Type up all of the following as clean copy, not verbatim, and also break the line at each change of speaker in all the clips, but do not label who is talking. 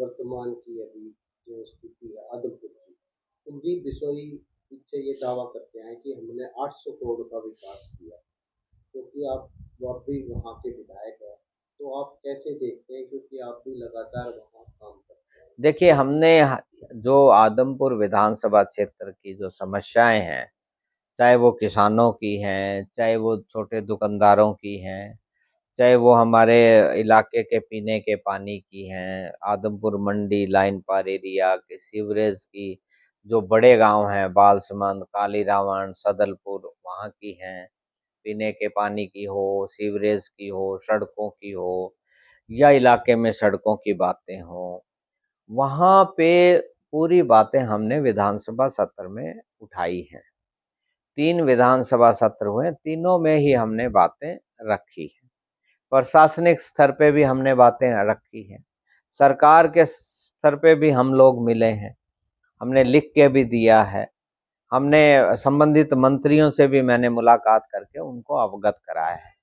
वर्तमान की अभी जो स्थिति है आदमपुर की, कुलदीप बिश्नोई पीछे ये दावा करते हैं कि हमने 800 करोड़ का विकास किया, क्योंकि आप भी वहाँ के विधायक हैं, तो आप कैसे देखते हैं, क्योंकि आप भी लगातार वहाँ काम करते हैं।
देखिए, हमने जो आदमपुर विधानसभा क्षेत्र की जो समस्याएं हैं, चाहे वो किसानों की हैं, चाहे वो छोटे दुकानदारों की हैं, चाहे वो हमारे इलाके के पीने के पानी की हैं, आदमपुर मंडी लाइन पार एरिया के सीवरेज की, जो बड़े गांव हैं बालसमंद, काली रावण, सदलपुर, वहाँ की हैं, पीने के पानी की हो, सीवरेज की हो, सड़कों की हो, या इलाके में सड़कों की बातें हों, वहाँ पे पूरी बातें हमने विधानसभा सत्र में उठाई हैं। 3 विधानसभा सत्र हुए, तीनों में ही हमने बातें रखी हैं। प्रशासनिक स्तर पे भी हमने बातें रखी हैं, सरकार के स्तर पे भी हम लोग मिले हैं, हमने लिख के भी दिया है, हमने संबंधित मंत्रियों से भी मैंने मुलाकात करके उनको अवगत कराया है।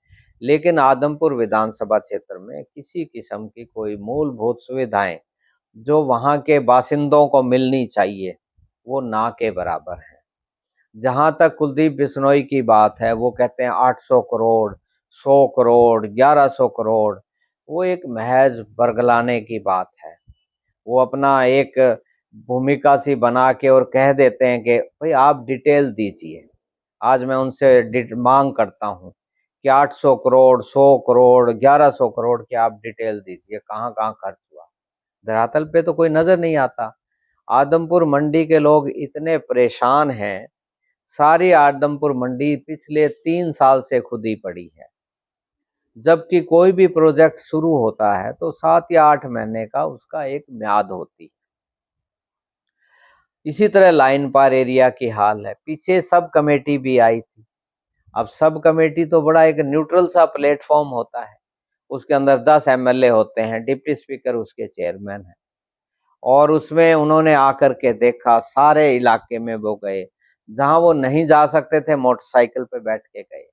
लेकिन आदमपुर विधानसभा क्षेत्र में किसी किस्म की कोई मूलभूत सुविधाएं जो वहाँ के बासिंदों को मिलनी चाहिए, वो ना के बराबर है। जहाँ तक कुलदीप बिश्नोई की बात है, वो कहते हैं 800 करोड़, 100 करोड़, 1100 करोड़, वो एक महज बरगलाने की बात है। वो अपना एक भूमिका सी बना के और कह देते हैं कि भाई आप डिटेल दीजिए। आज मैं उनसे मांग करता हूँ कि 800 करोड़, 100 करोड़, 1100 करोड़ की आप डिटेल दीजिए, कहाँ कहाँ खर्च हुआ। धरातल पे तो कोई नजर नहीं आता। आदमपुर मंडी के लोग इतने परेशान हैं, सारी आदमपुर मंडी पिछले 3 साल से खुदी पड़ी है। जबकि कोई भी प्रोजेक्ट शुरू होता है तो 7 या 8 महीने का उसका एक म्याद होती है। इसी तरह लाइन पार एरिया की हाल है। पीछे सब कमेटी भी आई थी। अब सब कमेटी तो बड़ा एक न्यूट्रल सा प्लेटफॉर्म होता है, उसके अंदर 10 एमएलए होते हैं, डिप्टी स्पीकर उसके चेयरमैन है, और उसमें उन्होंने आकर के देखा, सारे इलाके में वो गए, जहां वो नहीं जा सकते थे मोटरसाइकिल पे बैठ के गए,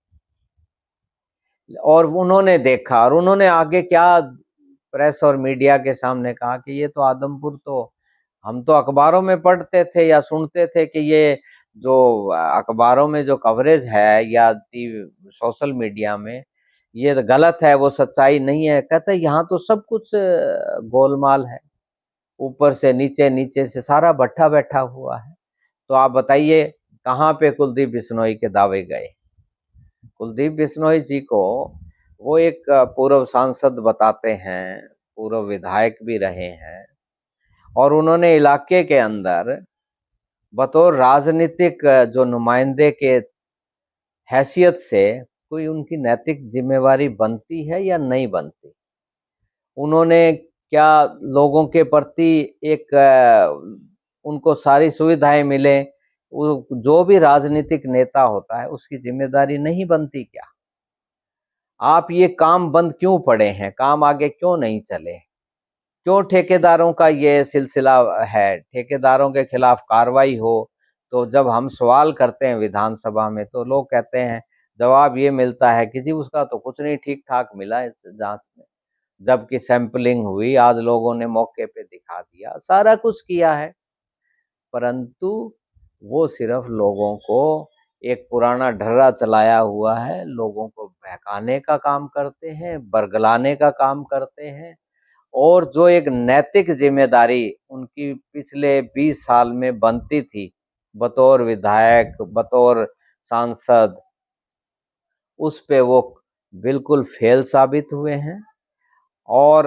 और उन्होंने देखा, और उन्होंने आगे क्या प्रेस और मीडिया के सामने कहा कि ये तो आदमपुर तो हम तो अखबारों में पढ़ते थे या सुनते थे कि ये जो अखबारों में जो कवरेज है या टीवी सोशल मीडिया में, ये तो गलत है, वो सच्चाई नहीं है। कहते यहाँ तो सब कुछ गोलमाल है, ऊपर से नीचे, नीचे से सारा भट्ठा बैठा हुआ है। तो आप बताइए कहाँ पे कुलदीप बिश्नोई के दावे गए। कुलदीप बिश्नोई जी को वो एक पूर्व सांसद बताते हैं, पूर्व विधायक भी रहे हैं, और उन्होंने इलाके के अंदर बतौर राजनीतिक जो नुमाइंदे के हैसियत से कोई उनकी नैतिक जिम्मेवारी बनती है या नहीं बनती। उन्होंने क्या लोगों के प्रति एक उनको सारी सुविधाएं मिले, जो भी राजनीतिक नेता होता है उसकी जिम्मेदारी नहीं बनती क्या। आप ये काम बंद क्यों पड़े हैं, काम आगे क्यों नहीं चले, क्यों ठेकेदारों का ये सिलसिला है, ठेकेदारों के खिलाफ कार्रवाई हो। तो जब हम सवाल करते हैं विधानसभा में तो लोग कहते हैं, जवाब ये मिलता है कि जी उसका तो कुछ नहीं, ठीक ठाक मिला इस जांच में। जबकि सैंपलिंग हुई, आज लोगों ने मौके पे दिखा दिया, सारा कुछ किया है, परंतु वो सिर्फ लोगों को एक पुराना ढर्रा चलाया हुआ है, लोगों को बहकाने का काम करते हैं, बरगलाने का काम करते हैं। और जो एक नैतिक जिम्मेदारी उनकी पिछले 20 साल में बनती थी, बतौर विधायक, बतौर सांसद, उस पे वो बिल्कुल फेल साबित हुए हैं। और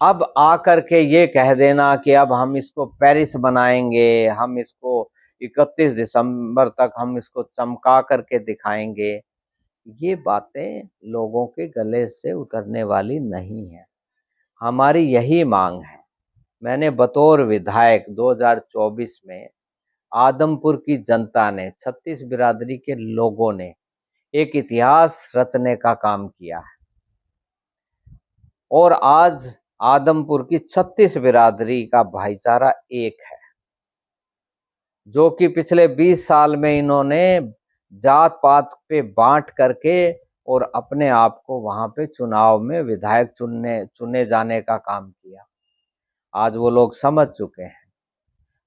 अब आकर के ये कह देना कि अब हम इसको पेरिस बनाएंगे, हम इसको 31 दिसंबर तक हम इसको चमका करके दिखाएंगे, ये बातें लोगों के गले से उतरने वाली नहीं है। हमारी यही मांग है। मैंने बतौर विधायक 2024 में आदमपुर की जनता ने, 36 बिरादरी के लोगों ने एक इतिहास रचने का काम किया है, और आज आदमपुर की 36 बिरादरी का भाईचारा एक है, जो कि पिछले 20 साल में इन्होंने जात पात पे बांट करके और अपने आप को वहां पे चुनाव में विधायक चुने जाने का काम किया। आज वो लोग समझ चुके हैं।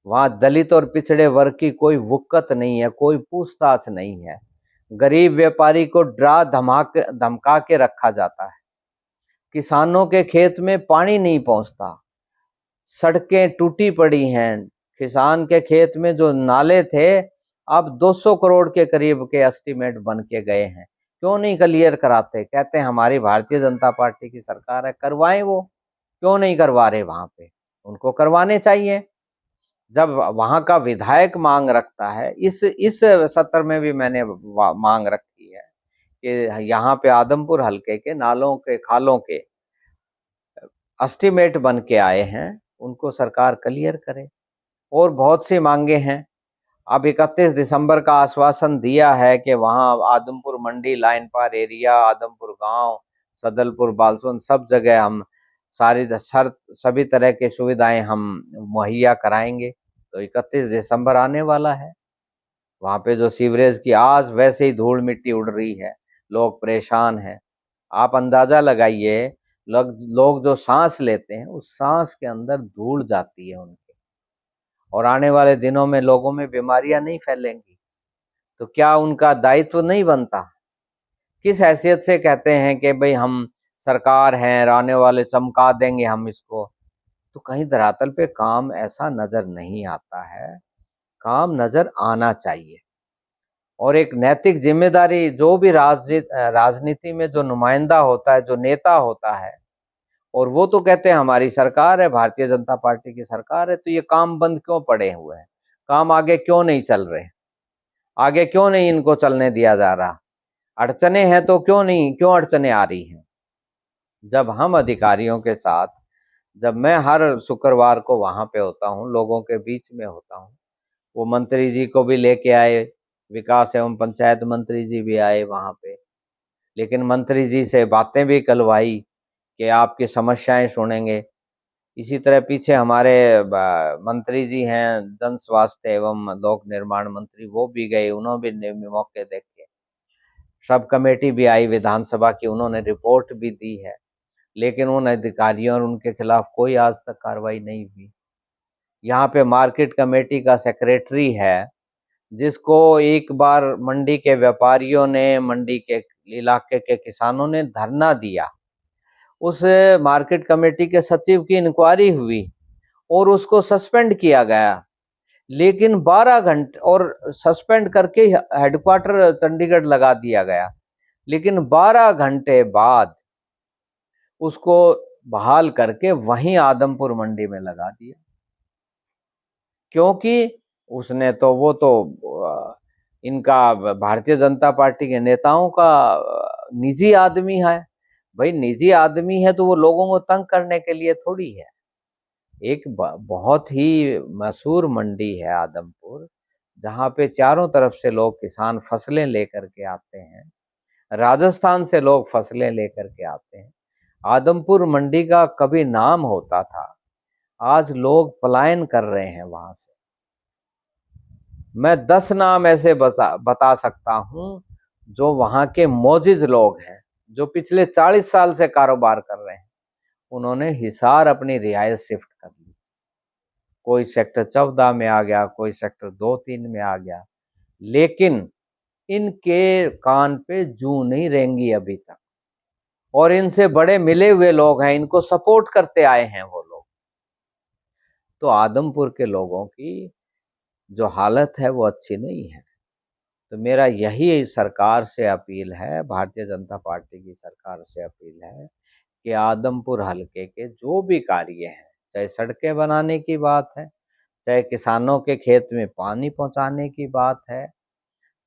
वहां दलित और पिछड़े वर्ग की कोई वुक्कत नहीं है, कोई पूछताछ नहीं है। गरीब व्यापारी को डरा धमका के रखा जाता है। किसानों के खेत में पानी नहीं पहुंचता, सड़कें टूटी पड़ी हैं। किसान के खेत में जो नाले थे, अब 200 करोड़ के करीब के एस्टीमेट बन के गए हैं। क्यों नहीं क्लियर कराते? कहते हैं हमारी भारतीय जनता पार्टी की सरकार है, करवाएं। वो क्यों नहीं करवा रहे? वहां पे उनको करवाने चाहिए। जब वहां का विधायक मांग रखता है, इस सत्र में भी मैंने मांग रखी है कि यहाँ पे आदमपुर हलके के नालों के खालों के एस्टीमेट बन के आए हैं, उनको सरकार क्लियर करे। और बहुत सी मांगे हैं। अब 31 दिसंबर का आश्वासन दिया है कि वहां आदमपुर मंडी, लाइन पार एरिया, आदमपुर गांव, सदलपुर, बालसुन, सब जगह हम सभी तरह की सुविधाएं हम मुहैया कराएंगे। तो 31 दिसंबर आने वाला है। वहां पे जो सीवरेज की आज वैसे ही धूल मिट्टी उड़ रही है, लोग परेशान हैं। आप अंदाजा लगाइए, लोग जो सांस लेते हैं, उस सांस के अंदर धूल जाती है उनके, और आने वाले दिनों में लोगों में बीमारियां नहीं फैलेंगी। तो क्या उनका दायित्व नहीं बनता? किस हैसियत से कहते हैं कि भाई हम सरकार हैं, आने वाले चमका देंगे हम इसको? तो कहीं धरातल पे काम ऐसा नजर नहीं आता है। काम नजर आना चाहिए। और एक नैतिक जिम्मेदारी, जो भी राजनीति में जो नुमाइंदा होता है, जो नेता होता है, और वो तो कहते हैं हमारी सरकार है, भारतीय जनता पार्टी की सरकार है, तो ये काम बंद क्यों पड़े हुए हैं? काम आगे क्यों नहीं चल रहे? आगे क्यों नहीं इनको चलने दिया जा रहा? अड़चने हैं तो क्यों अड़चने आ रही हैं? जब हम अधिकारियों के साथ, जब मैं हर शुक्रवार को वहां पे होता हूँ, लोगों के बीच में होता हूँ, वो मंत्री जी को भी लेके आए, विकास एवं पंचायत मंत्री जी भी आए वहां पे, लेकिन मंत्री जी से बातें भी करवाई कि आपकी समस्याएं सुनेंगे। इसी तरह पीछे हमारे मंत्री जी हैं, जन स्वास्थ्य एवं लोक निर्माण मंत्री, वो भी गए, उन्होंने भी मौके देखे। सब कमेटी भी आई विधानसभा की, उन्होंने रिपोर्ट भी दी है, लेकिन उन अधिकारियों और उनके खिलाफ कोई आज तक कार्रवाई नहीं हुई। यहाँ पे मार्केट कमेटी का सेक्रेटरी है, जिसको एक बार मंडी के व्यापारियों ने, मंडी के इलाके के किसानों ने धरना दिया। उस मार्केट कमेटी के सचिव की इंक्वायरी हुई और उसको सस्पेंड किया गया। लेकिन 12 घंटे, और सस्पेंड करके हेडक्वार्टर चंडीगढ़ लगा दिया गया, लेकिन 12 घंटे बाद उसको बहाल करके वहीं आदमपुर मंडी में लगा दिया। क्योंकि उसने तो, वो तो इनका भारतीय जनता पार्टी के नेताओं का निजी आदमी है। भाई निजी आदमी है तो वो लोगों को तंग करने के लिए थोड़ी है। एक बहुत ही मशहूर मंडी है आदमपुर, जहाँ पे चारों तरफ से लोग किसान फसलें लेकर के आते हैं, राजस्थान से लोग फसलें लेकर के आते हैं। आदमपुर मंडी का कभी नाम होता था, आज लोग पलायन कर रहे हैं वहां से। मैं 10 नाम ऐसे बता सकता हूं जो वहां के मौजिज लोग हैं, जो पिछले 40 साल से कारोबार कर रहे हैं। उन्होंने हिसार अपनी रिहायश शिफ्ट कर ली। कोई सेक्टर 14 में आ गया, कोई सेक्टर 2-3 में आ गया, लेकिन इनके कान पे जूं नहीं रेंगी अभी तक। और इनसे बड़े मिले हुए लोग हैं, इनको सपोर्ट करते आए हैं वो लोग। तो आदमपुर के लोगों की जो हालत है वो अच्छी नहीं है। तो मेरा यही सरकार से अपील है, भारतीय जनता पार्टी की सरकार से अपील है कि आदमपुर हलके के जो भी कार्य हैं, चाहे सड़कें बनाने की बात है, चाहे किसानों के खेत में पानी पहुंचाने की बात है,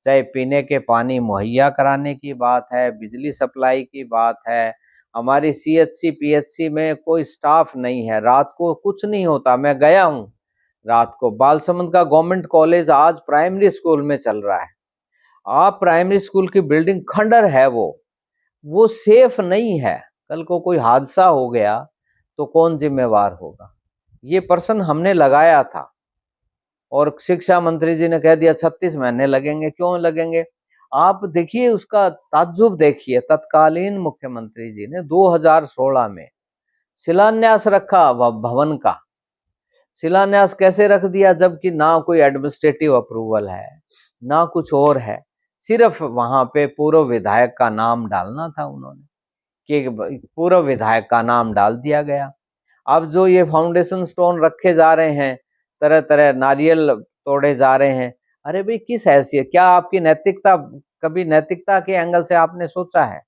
चाहे पीने के पानी मुहैया कराने की बात है, बिजली सप्लाई की बात है। हमारी सीएचसी पीएचसी में कोई स्टाफ नहीं है, रात को कुछ नहीं होता। मैं गया हूँ रात को, बालसमंद का गवर्नमेंट कॉलेज आज प्राइमरी स्कूल में चल रहा है। आप प्राइमरी स्कूल की बिल्डिंग खंडर है, वो सेफ नहीं है। कल को कोई हादसा हो गया तो कौन जिम्मेवार होगा? ये पर्सन हमने लगाया था और शिक्षा मंत्री जी ने कह दिया 36 महीने लगेंगे। क्यों लगेंगे? आप देखिए, उसका ताज्जुब देखिए। तत्कालीन मुख्यमंत्री जी ने 2016 में शिलान्यास रखा भवन का, शिलान्यास कैसे रख दिया, जबकि ना कोई एडमिनिस्ट्रेटिव अप्रूवल है, ना कुछ और है, सिर्फ वहां पे पूर्व विधायक का नाम डालना था उन्होंने, कि पूर्व विधायक का नाम डाल दिया गया। अब जो ये फाउंडेशन स्टोन रखे जा रहे हैं, तरह तरह नारियल तोड़े जा रहे हैं, अरे भाई किस हैसियत, क्या आपकी नैतिकता, कभी नैतिकता के एंगल से आपने सोचा है?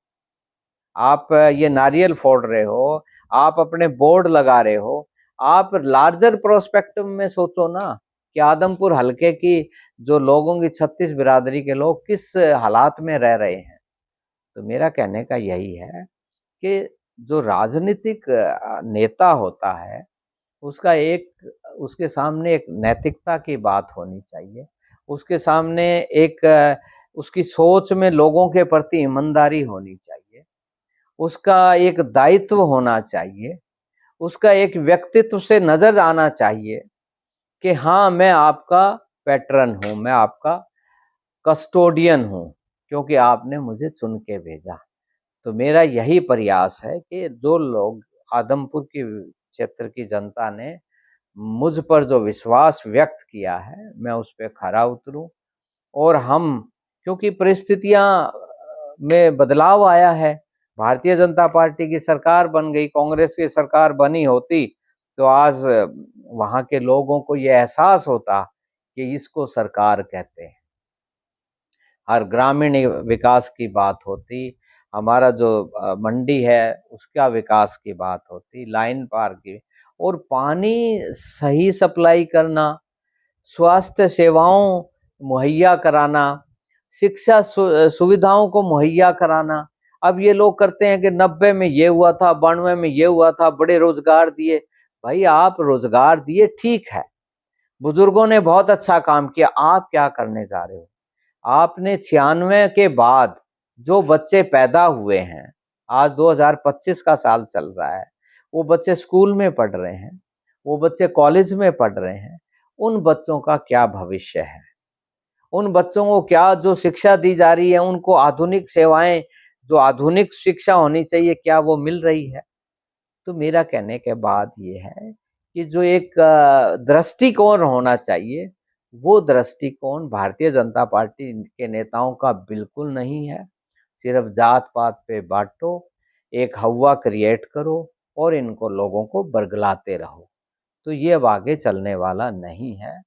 आप ये नारियल फोड़ रहे हो, आप अपने बोर्ड लगा रहे हो, आप लार्जर प्रोस्पेक्टिव में सोचो ना, कि आदमपुर हलके की जो लोगों की 36 बिरादरी के लोग किस हालात में रह रहे हैं। तो मेरा कहने का यही है कि जो राजनीतिक नेता होता है, उसका एक, उसके सामने एक नैतिकता की बात होनी चाहिए, उसके सामने एक उसकी सोच में लोगों के प्रति ईमानदारी होनी चाहिए, उसका एक दायित्व होना चाहिए, उसका एक व्यक्तित्व से नजर आना चाहिए कि हाँ मैं आपका पैटर्न हूं, मैं आपका कस्टोडियन हूं, क्योंकि आपने मुझे चुन के भेजा। तो मेरा यही प्रयास है कि जो लोग आदमपुर की क्षेत्र की जनता ने मुझ पर जो विश्वास व्यक्त किया है, मैं उस पर खरा उतरूं, और हम, क्योंकि परिस्थितियां में बदलाव आया है, भारतीय जनता पार्टी की सरकार बन गई, कांग्रेस की सरकार बनी होती तो आज वहां के लोगों को यह एहसास होता कि इसको सरकार कहते हैं। हर ग्रामीण विकास की बात होती, हमारा जो मंडी है उसका विकास की बात होती, लाइन पार की, और पानी सही सप्लाई करना, स्वास्थ्य सेवाओं मुहैया कराना, शिक्षा सुविधाओं को मुहैया कराना। अब ये लोग करते हैं कि 90 में ये हुआ था, 92 में ये हुआ था, बड़े रोजगार दिए। भाई आप रोजगार दिए, ठीक है, बुजुर्गों ने बहुत अच्छा काम किया, आप क्या करने जा रहे हो? आपने 96 के बाद जो बच्चे पैदा हुए हैं, आज 2025 का साल चल रहा है, वो बच्चे स्कूल में पढ़ रहे हैं, वो बच्चे कॉलेज में पढ़ रहे हैं, उन बच्चों का क्या भविष्य है? उन बच्चों को क्या जो शिक्षा दी जा रही है, उनको आधुनिक सेवाएं, जो आधुनिक शिक्षा होनी चाहिए, क्या वो मिल रही है? तो मेरा कहने के बाद ये है कि जो एक दृष्टिकोण होना चाहिए, वो दृष्टिकोण भारतीय जनता पार्टी के नेताओं का बिल्कुल नहीं है। सिर्फ जात पात पे बांटो, एक हवा क्रिएट करो और इनको लोगों को बरगलाते रहो, तो ये अब आगे चलने वाला नहीं है।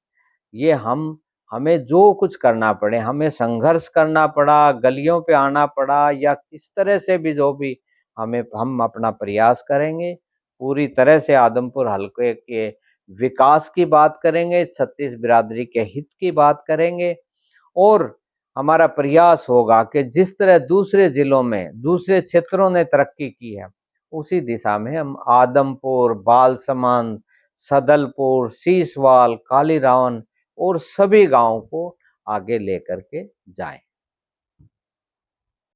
ये हमें जो कुछ करना पड़े, हमें संघर्ष करना पड़ा, गलियों पे आना पड़ा, या किस तरह से भी, जो भी हम अपना प्रयास करेंगे, पूरी तरह से आदमपुर हलके के विकास की बात करेंगे, 36 बिरादरी के हित की बात करेंगे, और हमारा प्रयास होगा कि जिस तरह दूसरे जिलों में, दूसरे क्षेत्रों ने तरक्की की है, उसी दिशा में हम आदमपुर, बालसमंद, सदलपुर, सीसवाल, कालीरावन और सभी गांवों को आगे लेकर के जाएं।